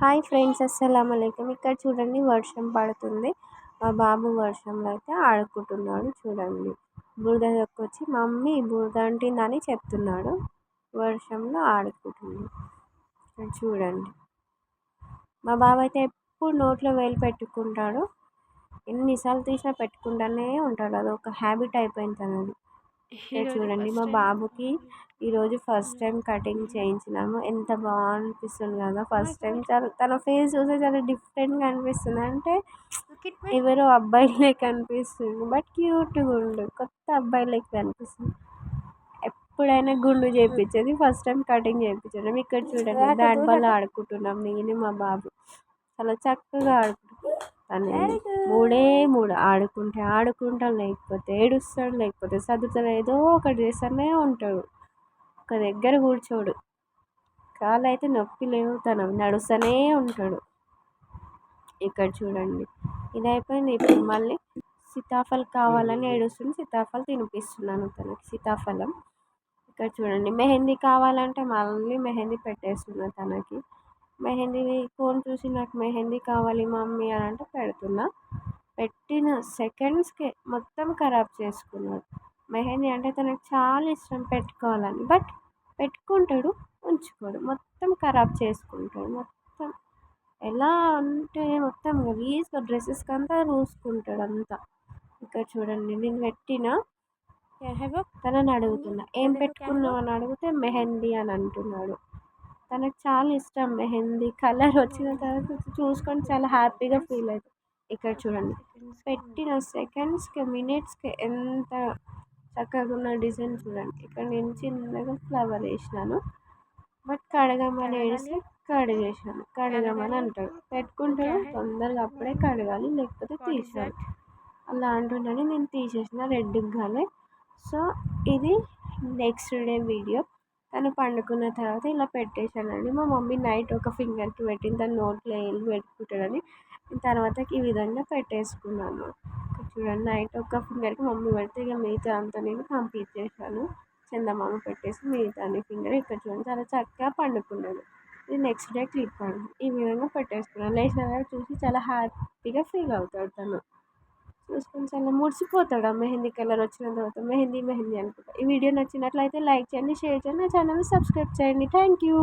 Hi friends, అస్సలం అలైకుం. ఇక్కడ చూడండి, వర్షం పడుతుంది. మా బాబు వర్షంలో అయితే ఆడుకుంటున్నాడు. చూడండి, బురద వచ్చి మమ్మీ బురద అంటిందని చెప్తున్నాడు. వర్షంలో ఆడుకుంటుంది. చూడండి, మా బాబు అయితే ఎప్పుడు నోట్లో వేలు పెట్టుకుంటాడు. ఎన్నిసార్లు తీసినా పెట్టుకుంటూనే ఉంటాడు. అది ఒక హ్యాబిట్ అయిపోయింది తనది. చూడండి, మా బాబుకి ఈరోజు ఫస్ట్ టైం కటింగ్ చేయించినాము. ఎంత బాగా అనిపిస్తుంది కదా. ఫస్ట్ టైం తన ఫేస్ చూస్తే చాలా డిఫరెంట్గా అనిపిస్తుంది. అంటే ఎవరో అబ్బాయి లెక్క అనిపిస్తుంది, బట్ క్యూట్గా ఉండు, కొత్త అబ్బాయి లెక్క అనిపిస్తుంది. ఎప్పుడైనా గుండు చేయించేది, ఫస్ట్ టైం కటింగ్ చేయించడం. ఇక్కడ చూడండి, బ్యాట్ బాల్ ఆడుకుంటున్నాం నేను మా బాబు. చాలా చక్కగా ఆడుకుంటున్నాం. తను మూడు ఆడుకుంటా, లేకపోతే ఏడుస్తాడు, లేకపోతే చదువుతాడు, ఏదో ఒకటి చేస్తూనే ఉంటాడు. ఒక దగ్గర కూర్చోడు. కాళ్ళు అయితే నొప్పి లేవు, తను నడుస్తూనే ఉంటాడు. ఇక్కడ చూడండి, ఇది అయిపోయింది. ఇప్పుడు మళ్ళీ సీతాఫలం కావాలని ఏడుస్తుంది. సీతాఫలం తినిపిస్తున్నాను తనకి, సీతాఫలం. ఇక్కడ చూడండి, మెహందీ కావాలంటే మళ్ళీ మెహందీ పెట్టేస్తున్నా తనకి. మెహందీ ఫోన్ చూసి నాకు మెహందీ కావాలి మమ్మీ అని అంటే పెడుతున్నా. పెట్టిన సెకండ్స్కే మొత్తం ఖరాబ్ చేసుకున్నాడు. మెహందీ అంటే తనకు చాలా ఇష్టం పెట్టుకోవాలని, బట్ పెట్టుకుంటాడు, ఉంచుకోడు, మొత్తం ఖరాబ్ చేసుకుంటాడు. మొత్తం ఎలా అంటే మొత్తం గలీజ్గా డ్రెస్సెస్కి అంతా రూసుకుంటాడు అంతా. ఇక్కడ చూడండి, నేను పెట్టిన తనని అడుగుతున్నా, ఏం పెట్టుకున్నావు అని అడిగితే మెహందీ అని అంటున్నాడు. తనకు చాలా ఇష్టం మెహందీ. కలర్ వచ్చిన తర్వాత చూసుకొని చాలా హ్యాపీగా ఫీల్ అవుతుంది. ఇక్కడ చూడండి, పెట్టిన సెకండ్స్కి మినిట్స్కి ఎంత చక్కగా ఉన్న డిజైన్ చూడండి. ఇక్కడ నేను చిన్నగా ఫ్లవర్ వేసినాను, బట్ కడగమని వేసి కడగమని అంటాడు. పెట్టుకుంటాడు తొందరగా, అప్పుడే కడగాలి లేకపోతే తీసేయాలి అలా అంటుండని నేను తీసేసిన రెడ్గానే. సో ఇది నెక్స్ట్ డే వీడియో. తను పండుకున్న తర్వాత ఇలా పెట్టేశానండి. మా మమ్మీ నైట్ ఒక ఫింగర్కి పెట్టింది, తను నోట్లో వేలు పెట్టుకుంటాడని. తర్వాత ఈ విధంగా పెట్టేసుకున్నాను. చూడండి, నైట్ ఒక ఫింగర్కి మమ్మీ పెడితే ఇక మిగతా అంతా నేను కంప్లీట్ చేశాను. చందమామ పెట్టేసి మిగతా ఫింగర్ ఇక్కడ చూడండి చాలా చక్కగా పండుకున్నాడు. ఇది నెక్స్ట్ డే క్లిప్ అండి. ఈ విధంగా పెట్టేసుకున్నాను. లేచిన తర్వాత చూసి చాలా హ్యాపీగా ఫీల్ అవుతాడు తను. చూసుకొని చాలా మురిసిపోతాడు. ఆ మెహందీ కలర్ వచ్చిన తర్వాత మెహందీ అనుకుంటా. ఈ వీడియో నచ్చినట్లయితే లైక్ చేయండి, షేర్ చేయండి, నా ఛానల్ని సబ్స్క్రైబ్ చేయండి. Thank you.